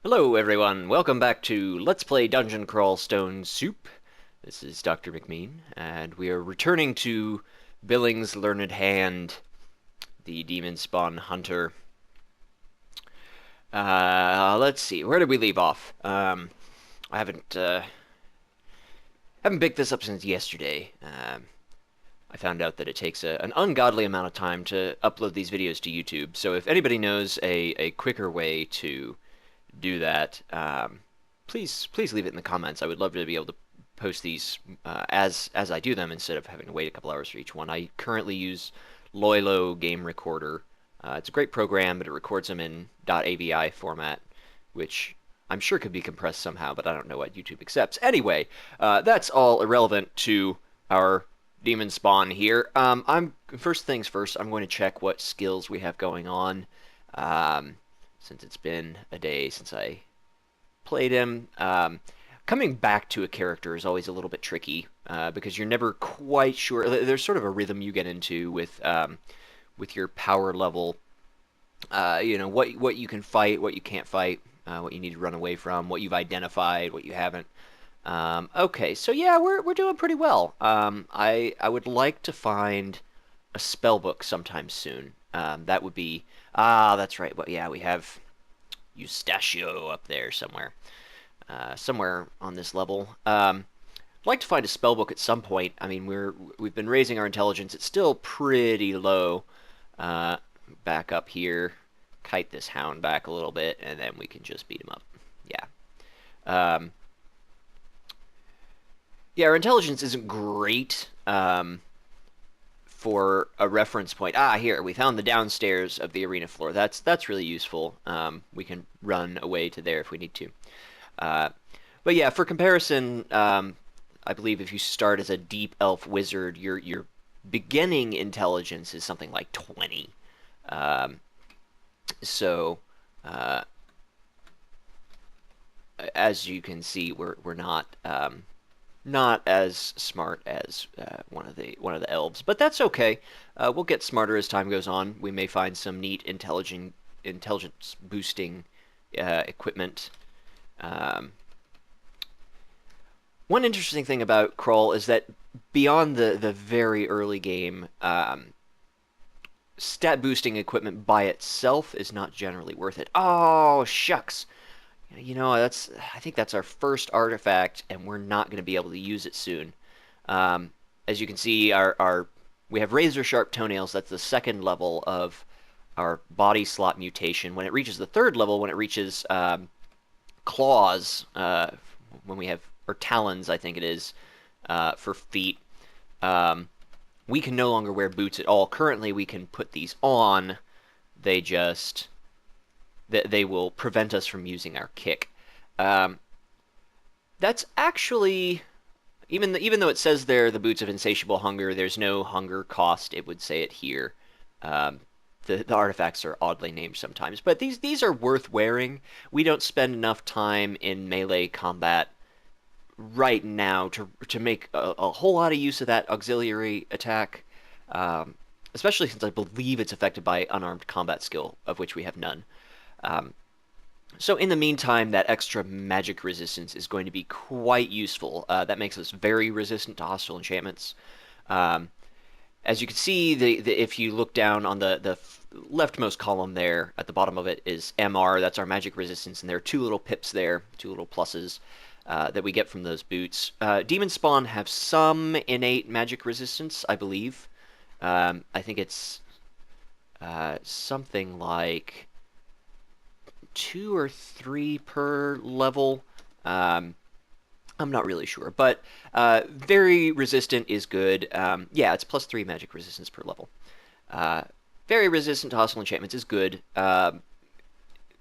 Hello everyone, welcome back to Let's Play Dungeon Crawl Stone Soup. This is Dr. McMean, and we are returning to Billing's Learned Hand, the Demonspawn Hunter. Let's see, where did we leave off? I haven't picked this up since yesterday. I found out that it takes an ungodly amount of time to upload these videos to YouTube, so if anybody knows a quicker way to do that, please leave it in the comments. I would love to be able to post these as I do them instead of having to wait a couple hours for each one. I currently use Loilo Game Recorder. It's a great program, but it records them in .avi format, which I'm sure could be compressed somehow, but I don't know what YouTube accepts. Anyway, that's all irrelevant to our Demonspawn here. First things first, I'm going to check what skills we have going on. Since it's been a day since I played him. Coming back to a character is always a little bit tricky because you're never quite sure. There's sort of a rhythm you get into with your power level. You know what you can fight, what you can't fight, what you need to run away from, what you've identified, what you haven't. Okay, so yeah, we're doing pretty well. I would like to find a spell book sometime soon. That would be that's right. Well, yeah, we have Eustachio up there somewhere, somewhere on this level. I'd like to find a spell book at some point. I mean, we've been raising our intelligence. It's still pretty low. Back up here, kite this hound back a little bit, and then we can just beat him up. Yeah. Yeah, our intelligence isn't great. For a reference point. Here, we found the downstairs of the arena floor. That's really useful. We can run away to there if we need to. But yeah, for comparison, I believe if you start as a deep elf wizard, your beginning intelligence is something like 20. So, as you can see, we're not as smart as one of the elves, but that's okay. We'll get smarter as time goes on. We may find some neat intelligence boosting equipment. One interesting thing about Crawl is that beyond the very early game, stat boosting equipment by itself is not generally worth it. Oh, shucks. You know, I think that's our first artifact, and we're not going to be able to use it soon. As you can see, we have razor sharp toenails. That's the second level of our body slot mutation. When it reaches the third level, when it reaches claws, when we have, or talons, I think it is, for feet, we can no longer wear boots at all. Currently, we can put these on. They will prevent us from using our kick. That's actually, even though it says there the boots of insatiable hunger, there's no hunger cost. It would say it here. The artifacts are oddly named sometimes, but these are worth wearing. We don't spend enough time in melee combat right now to make a whole lot of use of that auxiliary attack, especially since I believe it's affected by unarmed combat skill, of which we have none. So in the meantime, that extra magic resistance is going to be quite useful. That makes us very resistant to hostile enchantments. As you can see, if you look down on the leftmost column there, at the bottom of it is MR. That's our magic resistance, and there are two little pips there, two little pluses that we get from those boots. Demonspawn have some innate magic resistance, I believe. I think it's something like 2 or 3 per level. I'm not really sure, but very resistant is good. Yeah, it's +3 magic resistance per level. Very resistant to hostile enchantments is good.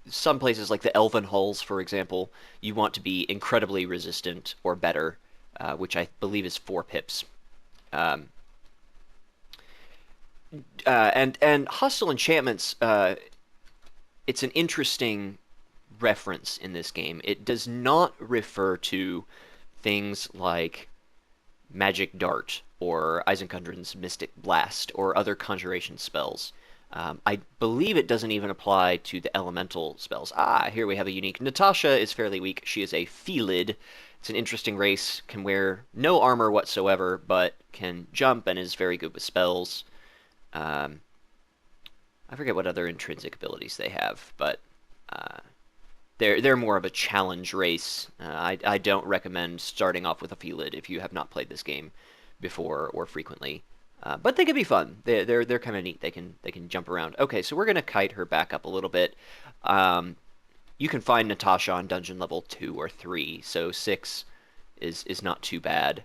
Some places like the Elven Hulls, for example, you want to be incredibly resistant or better, which I believe is 4 pips. And hostile enchantments, it's an interesting reference in this game. It does not refer to things like Magic Dart or Eisenkundren's Mystic Blast or other conjuration spells. I believe it doesn't even apply to the elemental spells. Ah, here we have a unique. Natasha is fairly weak. She is a Felid. It's an interesting race, can wear no armor whatsoever, but can jump and is very good with spells. Um, I forget what other intrinsic abilities they have, but uh, they're more of a challenge race. I don't recommend starting off with a Felid if you have not played this game before or frequently. But they can be fun. They're kind of neat. They can jump around. Okay, so we're gonna kite her back up a little bit. You can find Natasha on dungeon level 2 or 3, so 6 is not too bad.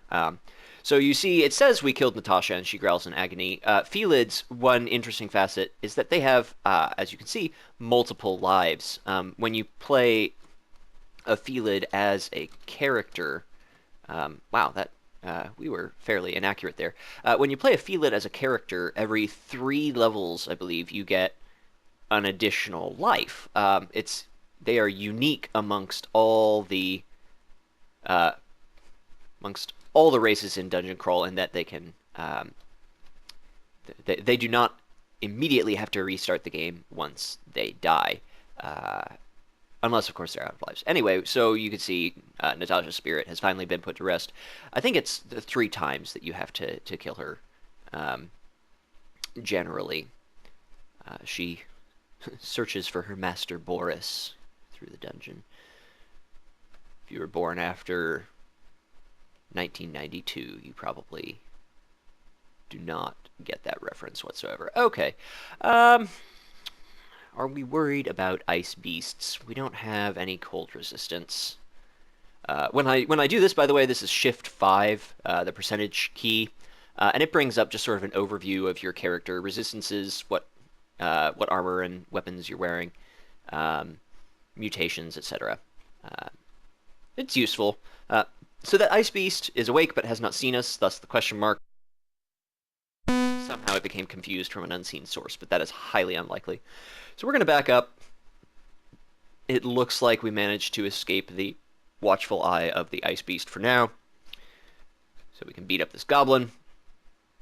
So you see, it says we killed Natasha and she growls in agony. Felids, one interesting facet is that they have, as you can see, multiple lives. When you play a Felid as a character, wow, that we were fairly inaccurate there. When you play a Felid as a character, every 3 levels, I believe, you get an additional life. They are unique amongst all the races in Dungeon Crawl in that they can they do not immediately have to restart the game once they die, unless of course they're out of lives. Anyway, so you can see Natasha's spirit has finally been put to rest. I think it's the 3 times that you have to kill her. Generally, she searches for her master Boris through the dungeon. If you were born after 1992, you probably do not get that reference whatsoever. Okay. Are we worried about ice beasts? We don't have any cold resistance. When I do this, by the way, this is Shift 5, the percentage key, and it brings up just sort of an overview of your character resistances, what armor and weapons you're wearing, mutations, etc. It's useful. So that ice beast is awake but has not seen us, thus the question mark. Somehow it became confused from an unseen source, but that is highly unlikely. So we're going to back up. It looks like we managed to escape the watchful eye of the ice beast for now. So we can beat up this goblin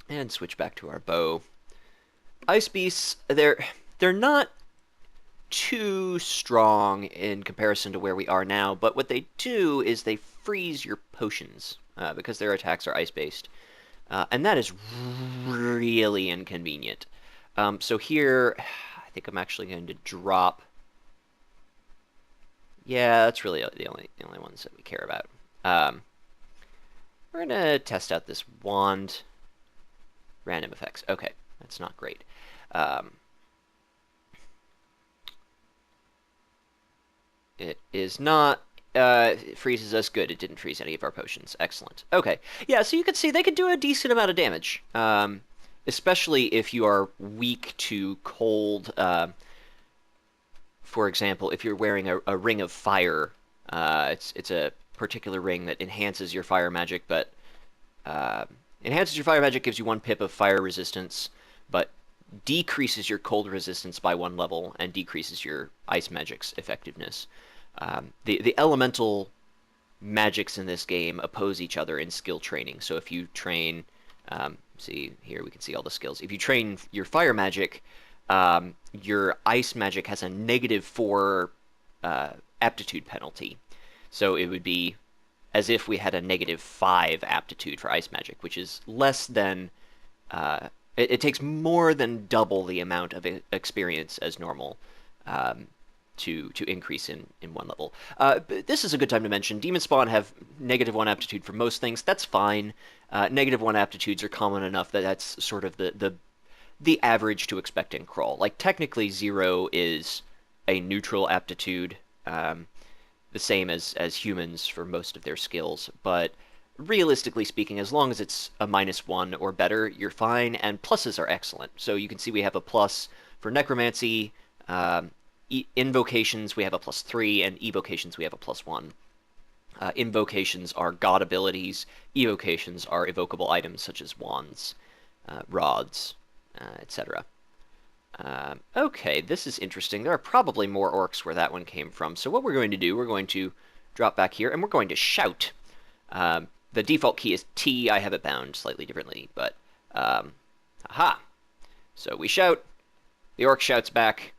and switch back to our bow. Ice beasts, they're not too strong in comparison to where we are now, but what they do is they freeze your potions because their attacks are ice-based. And that is really inconvenient. So here, I think I'm actually going to drop. Yeah, that's really the only ones that we care about. We're gonna test out this wand. Random effects. Okay, that's not great. It is not. It freezes us. Good. It didn't freeze any of our potions. Excellent. Okay. Yeah, so you can see they can do a decent amount of damage. Especially if you are weak to cold. For example, if you're wearing a ring of fire, it's a particular ring that enhances your fire magic, but enhances your fire magic, gives you 1 pip of fire resistance, but decreases your cold resistance by 1 level and decreases your ice magic's effectiveness. The elemental magics in this game oppose each other in skill training. So if you train, see here we can see all the skills. If you train your fire magic, your ice magic has a -4 aptitude penalty. So it would be as if we had a -5 aptitude for ice magic, which is less than. It takes more than double the amount of experience as normal to increase in 1 level. This is a good time to mention, Demonspawn have -1 aptitude for most things. That's fine. -1 aptitudes are common enough that that's sort of the average to expect in Crawl. Like, technically 0 is a neutral aptitude, the same as humans for most of their skills, but realistically speaking, as long as it's a -1 or better, you're fine, and pluses are excellent. So you can see we have a plus for Necromancy, Invocations we have a +3, and Evocations we have a +1. Invocations are god abilities, Evocations are evocable items such as wands, rods, etc. Okay, this is interesting. There are probably more orcs where that one came from. So what we're going to do, we're going to drop back here, and we're going to shout. The default key is T. I have it bound slightly differently, but aha. So we shout, The orc shouts back.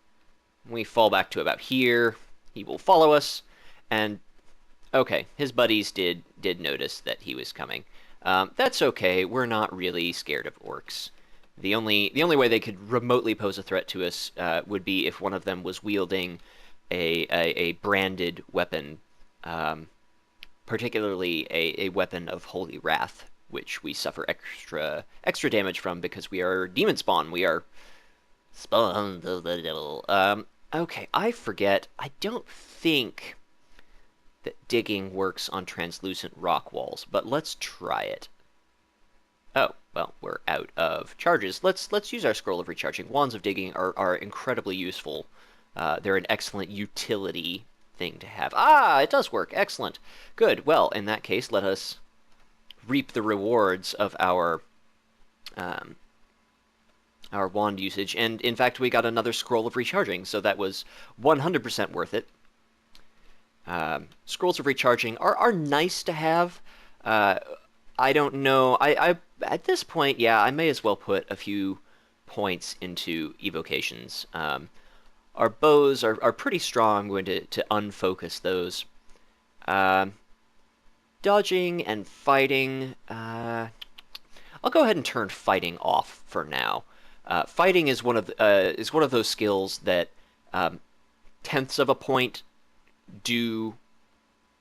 We fall back to about here. He will follow us, and okay, his buddies did notice that he was coming. That's okay. We're not really scared of orcs. The only way they could remotely pose a threat to us would be if one of them was wielding a branded weapon, particularly a weapon of holy wrath, which we suffer extra damage from because we are Demonspawn. We are spawned of the devil. Okay, I forget. I don't think that digging works on translucent rock walls, but let's try it. Oh, well, we're out of charges. Let's use our scroll of recharging. Wands of digging are incredibly useful. They're an excellent utility thing to have. Ah, it does work. Excellent. Good. Well, in that case, let us reap the rewards of our wand usage. And in fact, we got another scroll of recharging, so that was 100% worth it. Scrolls of recharging are nice to have. I don't know. I at this point, yeah, I may as well put a few points into evocations. Our bows are pretty strong. I'm going to unfocus those. Dodging and fighting. I'll go ahead and turn fighting off for now. Fighting is one of those skills that tenths of a point do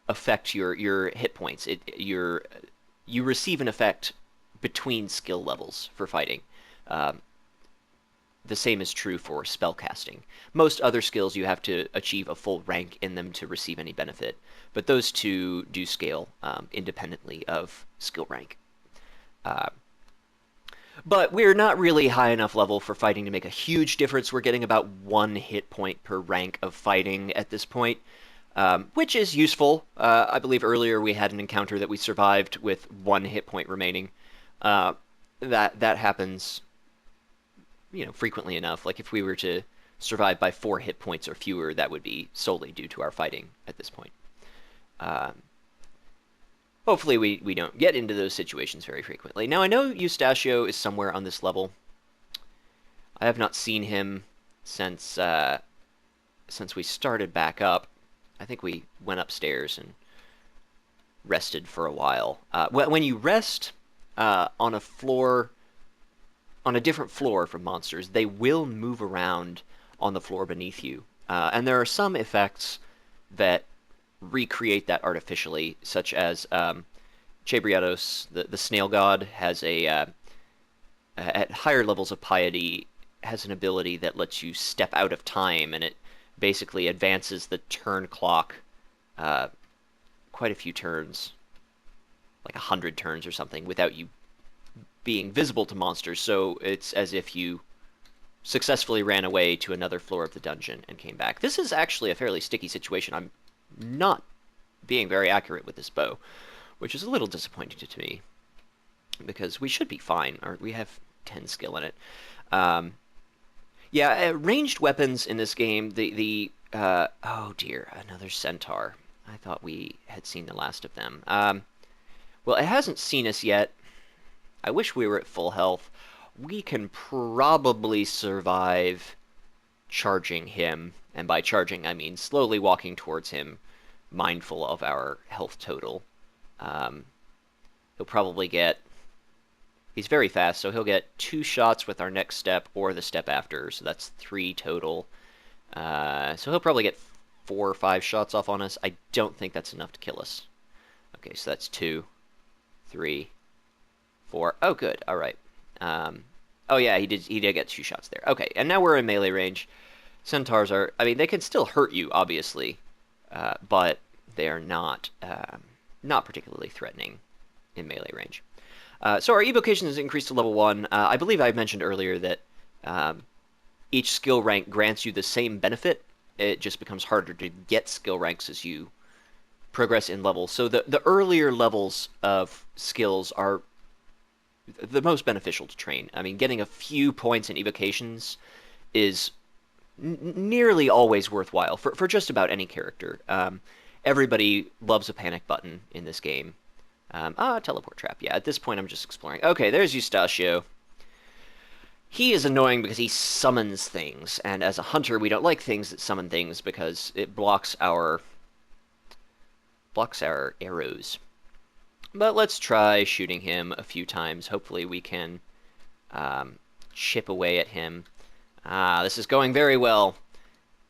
affect your hit points. You receive an effect between skill levels for fighting. The same is true for spellcasting. Most other skills you have to achieve a full rank in them to receive any benefit, but those two do scale independently of skill rank. But we're not really high enough level for fighting to make a huge difference. We're getting about 1 hit point per rank of fighting at this point, which is useful. I believe earlier we had an encounter that we survived with 1 hit point remaining. That happens, frequently enough. Like if we were to survive by 4 hit points or fewer, that would be solely due to our fighting at this point. Hopefully we don't get into those situations very frequently. Now, I know Eustachio is somewhere on this level. I have not seen him since we started back up. I think we went upstairs and rested for a while. When you rest on a floor, on a different floor from monsters, they will move around on the floor beneath you. And there are some effects that recreate that artificially, such as Chabriatos, the snail god, has at higher levels of piety, has an ability that lets you step out of time, and it basically advances the turn clock quite a few turns, like 100 turns or something, without you being visible to monsters. So it's as if you successfully ran away to another floor of the dungeon and came back. This is actually a fairly sticky situation. I'm not being very accurate with this bow, which is a little disappointing to me, because we should be fine. We have 10 skill in it. Yeah, ranged weapons in this game, oh dear, another centaur. I thought we had seen the last of them. Well, it hasn't seen us yet. I wish we were at full health. We can probably survive charging him, and by charging I mean slowly walking towards him, mindful of our health total. He'll probably get... He's very fast, so he'll get 2 shots with our next step or the step after, so that's 3 total. So he'll probably get 4 or 5 shots off on us. I don't think that's enough to kill us. Okay, so that's 2, 3, 4. Oh, good. All right. Oh yeah, he did get 2 shots there. Okay, and now we're in melee range. Centaurs are... I mean, they can still hurt you, obviously, but they are not particularly threatening in melee range. So our evocation is increased to level 1. I believe I mentioned earlier that each skill rank grants you the same benefit. It just becomes harder to get skill ranks as you progress in levels. So the earlier levels of skills are the most beneficial to train. I mean, getting a few points in evocations is nearly always worthwhile for just about any character. Everybody loves a panic button in this game. Teleport trap. Yeah, at this point I'm just exploring. Okay, there's Eustachio. he is annoying because he summons things, and as a hunter, we don't like things that summon things because it blocks our arrows. But let's try shooting him a few times. Hopefully we can chip away at him. This is going very well.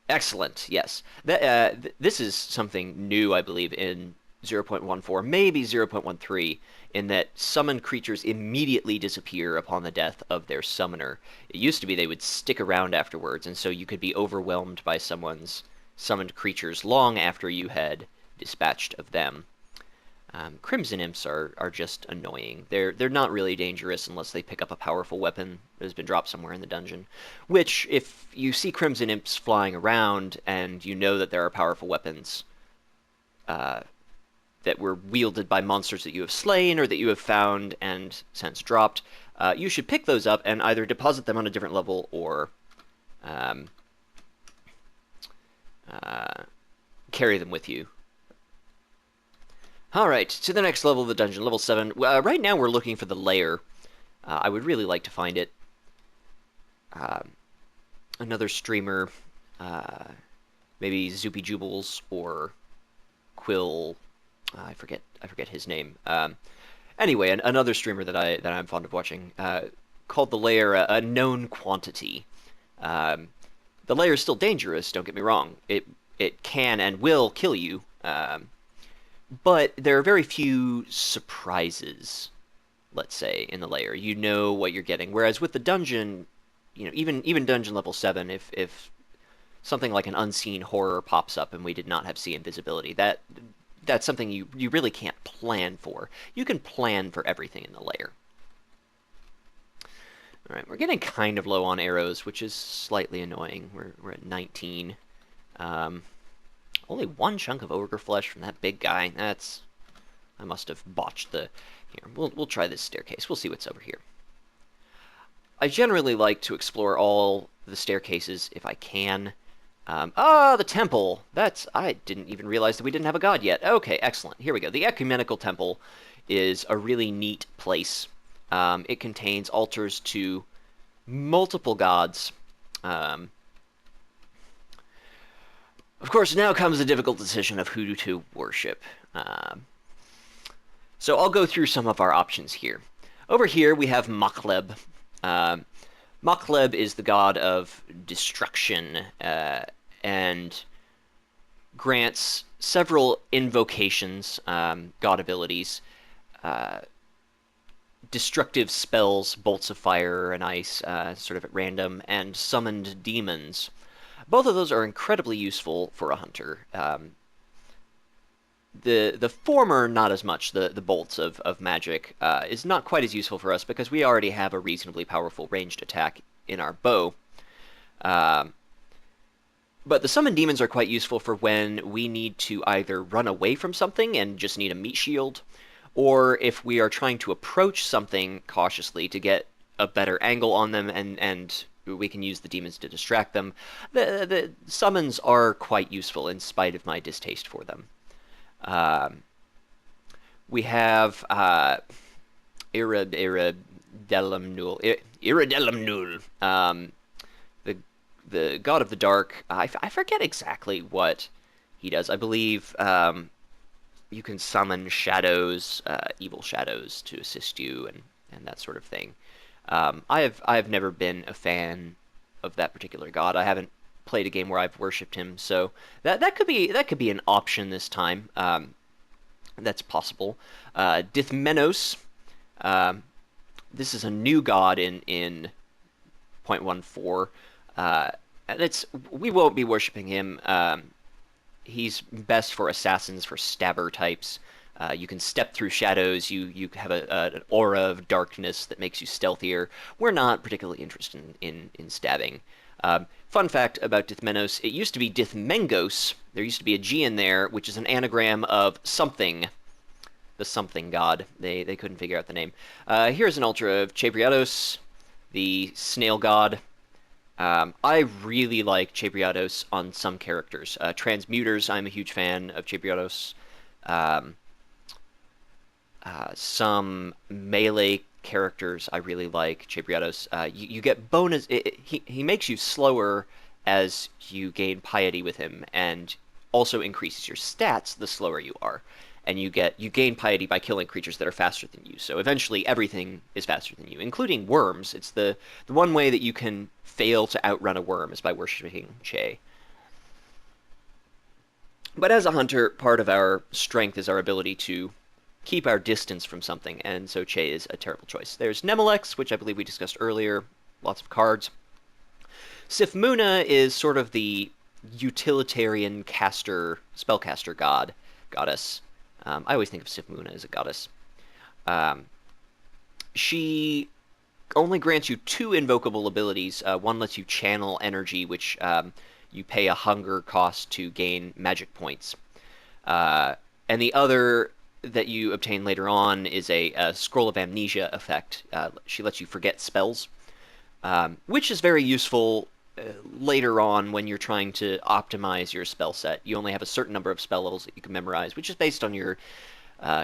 Excellent, yes. This is something new, I believe, in 0.14, maybe 0.13, in that summoned creatures immediately disappear upon the death of their summoner. It used to be they would stick around afterwards, and so you could be overwhelmed by someone's summoned creatures long after you had dispatched of them. Crimson Imps are just annoying. They're not really dangerous unless they pick up a powerful weapon that has been dropped somewhere in the dungeon. Which, if you see Crimson Imps flying around and you know that there are powerful weapons that were wielded by monsters that you have slain or that you have found and since dropped, you should pick those up and either deposit them on a different level or carry them with you. Alright, to the next level of the dungeon, level 7. Right now we're looking for the lair. I would really like to find it. Another streamer, maybe Zoopy Jubles or Quill. I forget his name. Anyway, another streamer that I'm fond of watching called the lair a known quantity. The lair is still dangerous. Don't get me wrong. It can and will kill you. But there are very few surprises, let's say, in the lair. You know what you're getting. Whereas with the dungeon, you know, even dungeon level 7, if something like an unseen horror pops up and we did not have see invisibility, that's something you really can't plan for. You can plan for everything in the lair. Alright, we're getting kind of low on arrows, which is slightly annoying. We're at 19. Only one chunk of ogre flesh from that big guy. I must have botched the... Here, we'll try this staircase. We'll see what's over here. I generally like to explore all the staircases if I can. The temple! I didn't even realize that we didn't have a god yet. Okay, excellent. Here we go. The Ecumenical Temple is a really neat place. It contains altars to multiple gods. Of course, now comes the difficult decision of who to worship. So I'll go through some of our options here. Over here we have Makleb. Makleb is the god of destruction and grants several invocations, god abilities, destructive spells, bolts of fire and ice, sort of at random, and summoned demons. Both of those are incredibly useful for a hunter. The former, not as much. The bolts of magic is not quite as useful for us because we already have a reasonably powerful ranged attack in our bow. But the summoned demons are quite useful for when we need to either run away from something and just need a meat shield, or if we are trying to approach something cautiously to get a better angle on them and we can use the demons to distract them. The summons are quite useful in spite of my distaste for them. We have Iridelimnul, the god of the dark. I forget exactly what he does. I believe you can summon shadows, evil shadows, to assist you and that sort of thing. I have never been a fan of that particular god. I haven't played a game where I've worshipped him, so that could be an option this time. That's possible. Dithmenos. This is a new god in 0.14. And we won't be worshipping him. He's best for assassins, for stabber types. You can step through shadows. You have an aura of darkness that makes you stealthier. We're not particularly interested in stabbing. Fun fact about Dithmenos, it used to be Dithmengos. There used to be a G in there, which is an anagram of something. The something god. They couldn't figure out the name. Here's an altar of Chabriados, the snail god. I really like Chabriados on some characters. Transmuters, I'm a huge fan of Chabriados. Some melee characters I really like, Chebriatos. You get bonus. He makes you slower as you gain piety with him, and also increases your stats the slower you are. And you gain piety by killing creatures that are faster than you. So eventually everything is faster than you, including worms. It's the one way that you can fail to outrun a worm is by worshipping Che. But as a hunter, part of our strength is our ability to keep our distance from something, and so Che is a terrible choice. There's Nemelex, which I believe we discussed earlier, lots of cards. Sifmuna is sort of the utilitarian caster, spellcaster goddess. I always think of Sifmuna as a goddess. Um, she only grants you 2 invocable abilities. One lets you channel energy, which you pay a hunger cost to gain magic points. And the other that you obtain later on is a Scroll of Amnesia effect. She lets you forget spells, which is very useful later on when you're trying to optimize your spell set. You only have a certain number of spell levels that you can memorize, which is based on your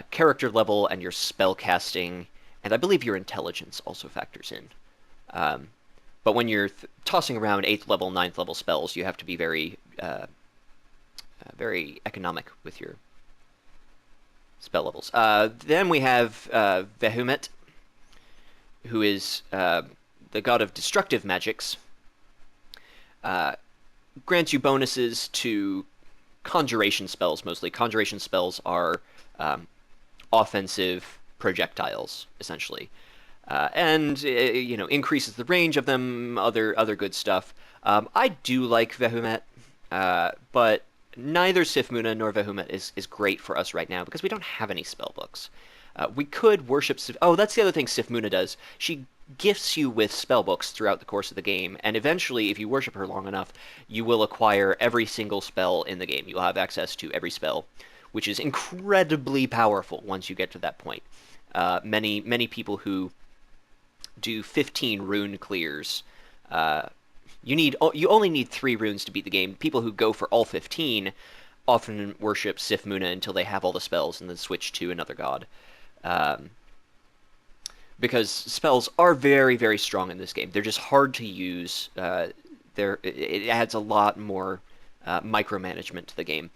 character level and your spell casting, and I believe your intelligence also factors in. But when you're tossing around 8th level, 9th level spells, you have to be very, very economic with your spell levels. Then we have Vehumet, who is the god of destructive magics. Grants you bonuses to conjuration spells, mostly. Conjuration spells are offensive projectiles, essentially. And increases the range of them, other good stuff. I do like Vehumet, but neither Sifmuna nor Vehumet is great for us right now because we don't have any spell books. We could worship oh, that's the other thing Sifmuna does. She gifts you with spell books throughout the course of the game, and eventually, if you worship her long enough, you will acquire every single spell in the game. You'll have access to every spell, which is incredibly powerful once you get to that point. Many people who do 15 rune clears. You only need 3 runes to beat the game. People who go for all 15 often worship Sifmuna until they have all the spells and then switch to another god. Because spells are very, very strong in this game. They're just hard to use. It adds a lot more micromanagement to the game.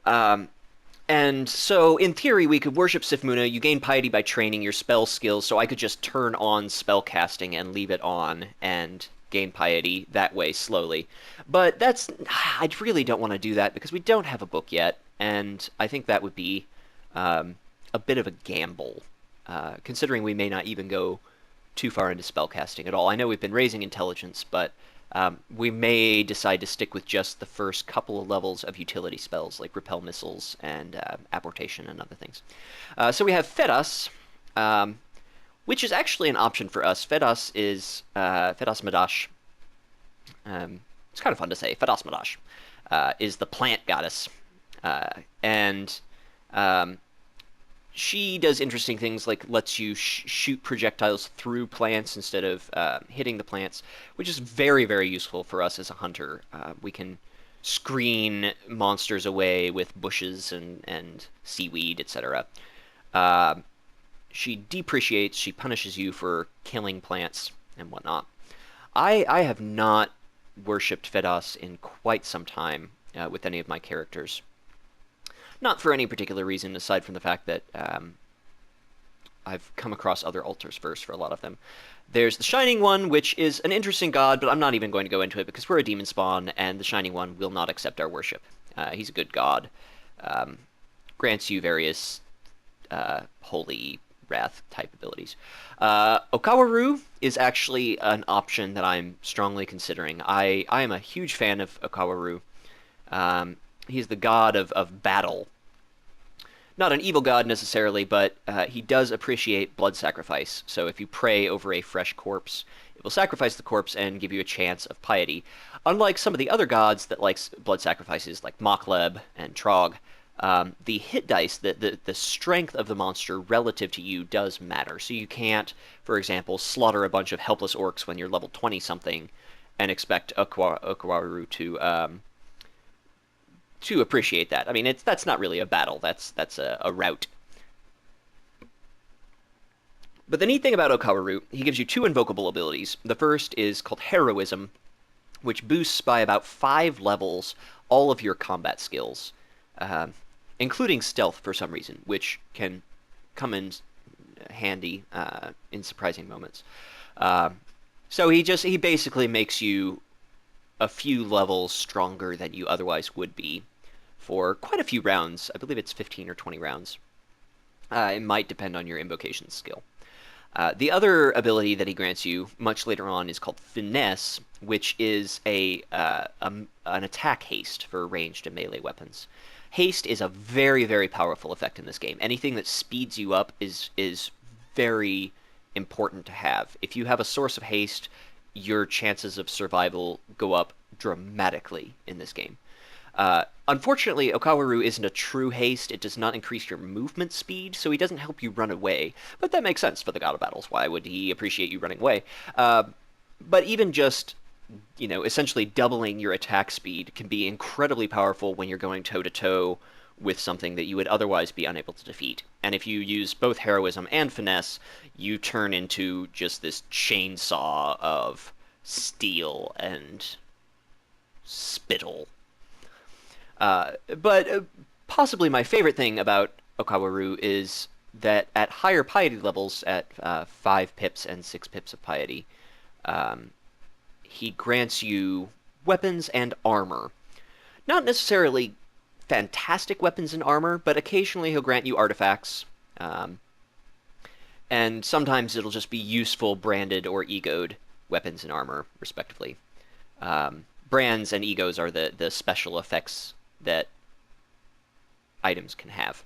And so, in theory, we could worship Sifmuna. You gain piety by training your spell skills, so I could just turn on spell casting and leave it on and gain piety that way slowly. But I really don't want to do that because we don't have a book yet, and I think that would be a bit of a gamble, considering we may not even go too far into spell casting at all. I know we've been raising intelligence, but we may decide to stick with just the first couple of levels of utility spells, like Repel Missiles and Apportation and other things. So we have Fedas, which is actually an option for us. Fedas is Fedas Madash. It's kind of fun to say. Fedas Madash is the plant goddess. And she does interesting things like lets you shoot projectiles through plants instead of hitting the plants, which is very, very useful for us as a hunter. We can screen monsters away with bushes and seaweed, etc. She depreciates, she punishes you for killing plants and whatnot. I have not worshipped Fedas in quite some time with any of my characters. Not for any particular reason, aside from the fact that I've come across other altars first for a lot of them. There's the Shining One, which is an interesting god, but I'm not even going to go into it because we're a Demonspawn, and the Shining One will not accept our worship. He's a good god. Grants you various holy wrath type abilities. Okawaru is actually an option that I'm strongly considering. I am a huge fan of Okawaru. He's the god of battle. Not an evil god necessarily, but he does appreciate blood sacrifice. So if you pray over a fresh corpse, it will sacrifice the corpse and give you a chance of piety. Unlike some of the other gods that like blood sacrifices, like Mokleb and Trog, the hit dice, the strength of the monster relative to you does matter. So you can't, for example, slaughter a bunch of helpless orcs when you're level 20-something and expect Okawaru to appreciate that. I mean, that's not really a battle. That's a rout. But the neat thing about Okawaru, he gives you two invocable abilities. The first is called Heroism, which boosts by about 5 levels all of your combat skills, uh, including stealth for some reason, which can come in handy in surprising moments. Uh, so he basically makes you a few levels stronger than you otherwise would be for quite a few rounds. I believe it's 15 or 20 rounds. It might depend on your invocation skill. The other ability that he grants you much later on is called Finesse, which is an attack haste for ranged and melee weapons. Haste is a very, very powerful effect in this game. Anything that speeds you up is very important to have. If you have a source of haste, your chances of survival go up dramatically in this game. Unfortunately, Okawaru isn't a true haste. It does not increase your movement speed, so he doesn't help you run away. But that makes sense for the God of Battles. Why would he appreciate you running away? But even just, essentially doubling your attack speed can be incredibly powerful when you're going toe-to-toe with something that you would otherwise be unable to defeat. And if you use both Heroism and Finesse, you turn into just this chainsaw of steel and spittle. But possibly my favorite thing about Okawaru is that at higher piety levels, at 5 pips and 6 pips of piety, he grants you weapons and armor. Not necessarily fantastic weapons and armor, but occasionally he'll grant you artifacts. And sometimes it'll just be useful branded or egoed weapons and armor, respectively. Brands and egos are the special effects that items can have.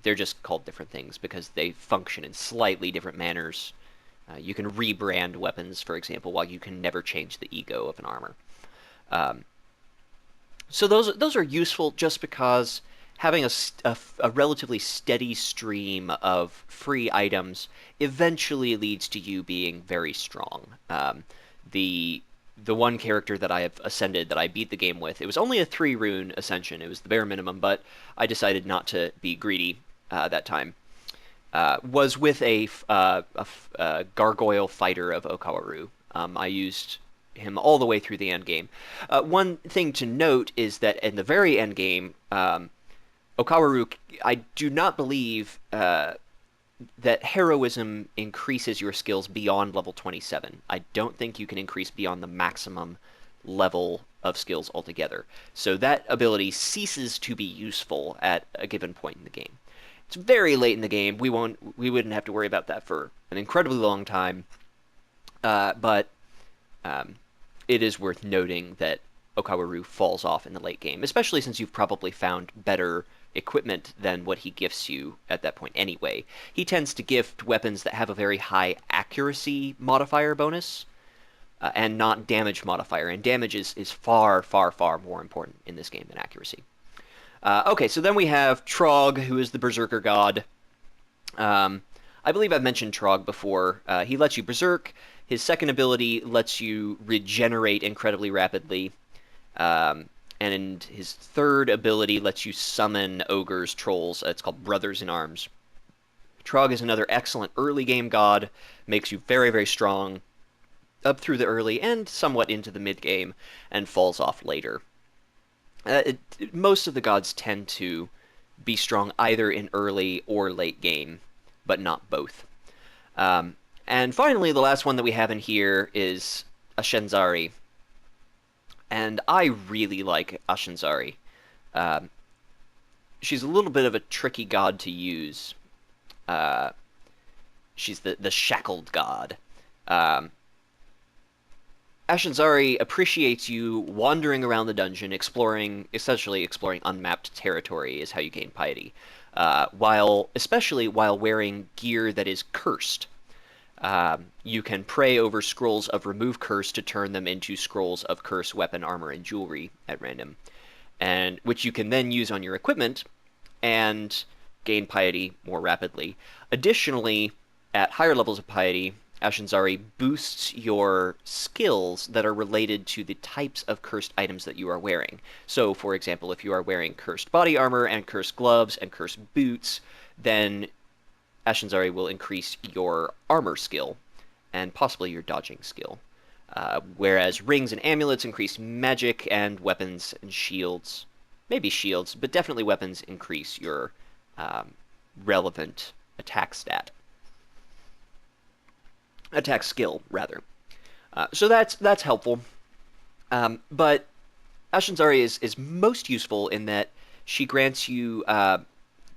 They're just called different things because they function in slightly different manners. You can rebrand weapons, for example, while you can never change the ego of an armor. So those are useful just because having a relatively steady stream of free items eventually leads to you being very strong. The one character that I have ascended, that I beat the game with, it was only a 3-rune ascension. It was the bare minimum, but I decided not to be greedy that time. Was with a gargoyle fighter of Okawaru. I used him all the way through the end game. One thing to note is that in the very end game, Okawaru, I do not believe that heroism increases your skills beyond level 27. I don't think you can increase beyond the maximum level of skills altogether. So that ability ceases to be useful at a given point in the game. It's very late in the game. We wouldn't have to worry about that for an incredibly long time. But it is worth noting that Okawaru falls off in the late game, especially since you've probably found better equipment than what he gifts you at that point anyway. He tends to gift weapons that have a very high accuracy modifier bonus and not damage modifier, and damage is far, far, far more important in this game than accuracy. Okay, so then we have Trog, who is the Berserker god. I believe I've mentioned Trog before. He lets you Berserk. His second ability lets you regenerate incredibly rapidly. And his third ability lets you summon ogres, trolls. It's called Brothers in Arms. Trog is another excellent early game god. Makes you very, very strong up through the early and somewhat into the mid game, and falls off later. Most of the gods tend to be strong either in early or late game, but not both. And finally, the last one that we have in here is Ashenzari. And I really like Ashenzari. She's a little bit of a tricky god to use. She's the shackled god. Ashenzari appreciates you wandering around the dungeon, essentially exploring unmapped territory is how you gain piety, especially while wearing gear that is cursed. You can pray over scrolls of remove curse to turn them into scrolls of curse, weapon, armor, and jewelry at random, and which you can then use on your equipment and gain piety more rapidly. Additionally, at higher levels of piety, Ashenzari boosts your skills that are related to the types of cursed items that you are wearing. So, for example, if you are wearing cursed body armor and cursed gloves and cursed boots, then Ashanzari will increase your armor skill and possibly your dodging skill. Whereas rings and amulets increase magic and weapons and shields. Maybe shields, but definitely weapons increase your relevant attack stat. Attack skill, rather. So that's helpful. But Ashanzari is most useful in that she grants you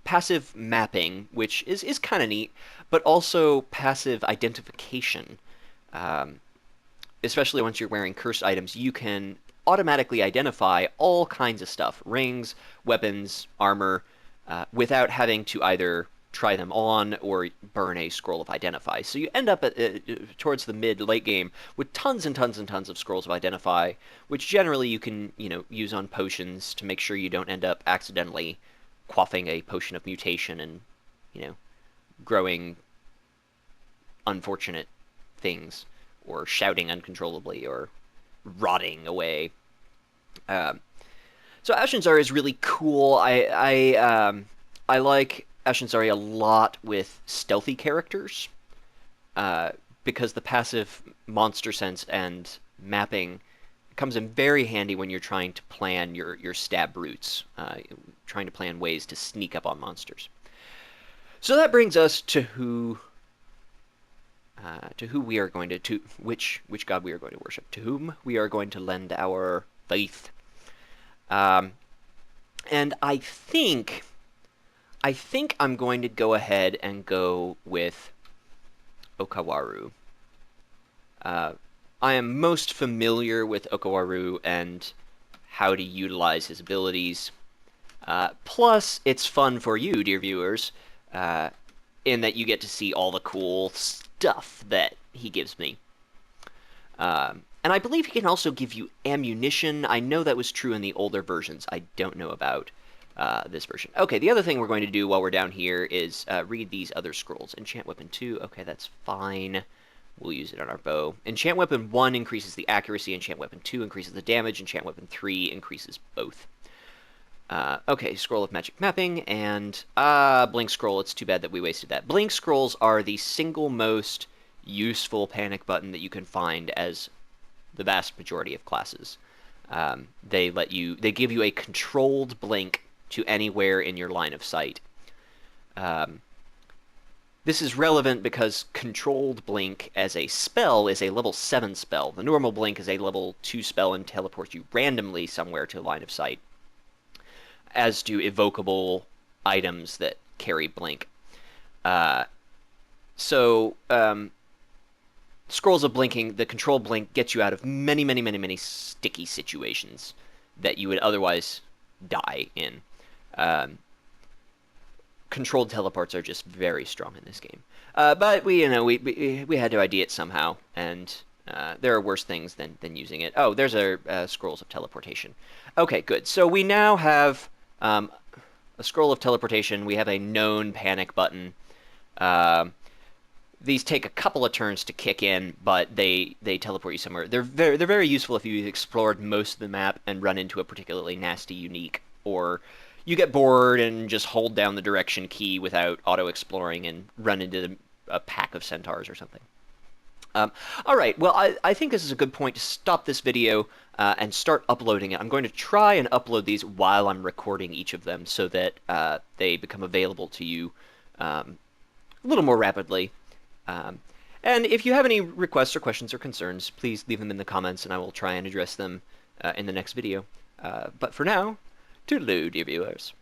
passive mapping, which is kind of neat, but also passive identification. Especially once you're wearing cursed items, you can automatically identify all kinds of stuff, rings, weapons, armor, without having to either try them on or burn a scroll of identify. So you end up towards the mid-late game with tons and tons and tons of scrolls of identify, which generally you can use on potions to make sure you don't end up accidentally quaffing a potion of mutation and growing unfortunate things, or shouting uncontrollably, or rotting away. So Ashanzari is really cool. I like Ashanzari a lot with stealthy characters, because the passive monster sense and mapping comes in very handy when you're trying to plan your stab routes, trying to plan ways to sneak up on monsters. So that brings us to who we are going to which god we are going to worship, to whom we are going to lend our faith. And I think I'm going to go ahead and go with Okawaru. I am most familiar with Okawaru and how to utilize his abilities. Plus, it's fun for you, dear viewers, in that you get to see all the cool stuff that he gives me. And I believe he can also give you ammunition. I know that was true in the older versions. I don't know about this version. Okay, the other thing we're going to do while we're down here is read these other scrolls. Enchant Weapon 2, okay, that's fine. We'll use it on our bow. Enchant Weapon 1 increases the accuracy. Enchant Weapon 2 increases the damage. Enchant Weapon 3 increases both. Okay, Scroll of Magic Mapping, and Blink Scroll. It's too bad that we wasted that. Blink Scrolls are the single most useful panic button that you can find as the vast majority of classes. They give you a controlled blink to anywhere in your line of sight. This is relevant because controlled blink as a spell is a level 7 spell. The normal blink is a level 2 spell and teleports you randomly somewhere to a line of sight, as do evocable items that carry blink. Scrolls of Blinking, the control blink gets you out of many, many, many, many sticky situations that you would otherwise die in. Controlled teleports are just very strong in this game. But we had to ID it somehow, and there are worse things than using it. Oh, there's our Scrolls of Teleportation. Okay, good. So we now have a Scroll of Teleportation. We have a known panic button. These take a couple of turns to kick in, but they teleport you somewhere. They're very useful if you've explored most of the map and run into a particularly nasty unique, or you get bored and just hold down the direction key without auto-exploring and run into a pack of centaurs or something. All right, well, I think this is a good point to stop this video and start uploading it. I'm going to try and upload these while I'm recording each of them so that they become available to you a little more rapidly. And if you have any requests or questions or concerns, please leave them in the comments and I will try and address them in the next video. But for now, toodaloo, dear viewers.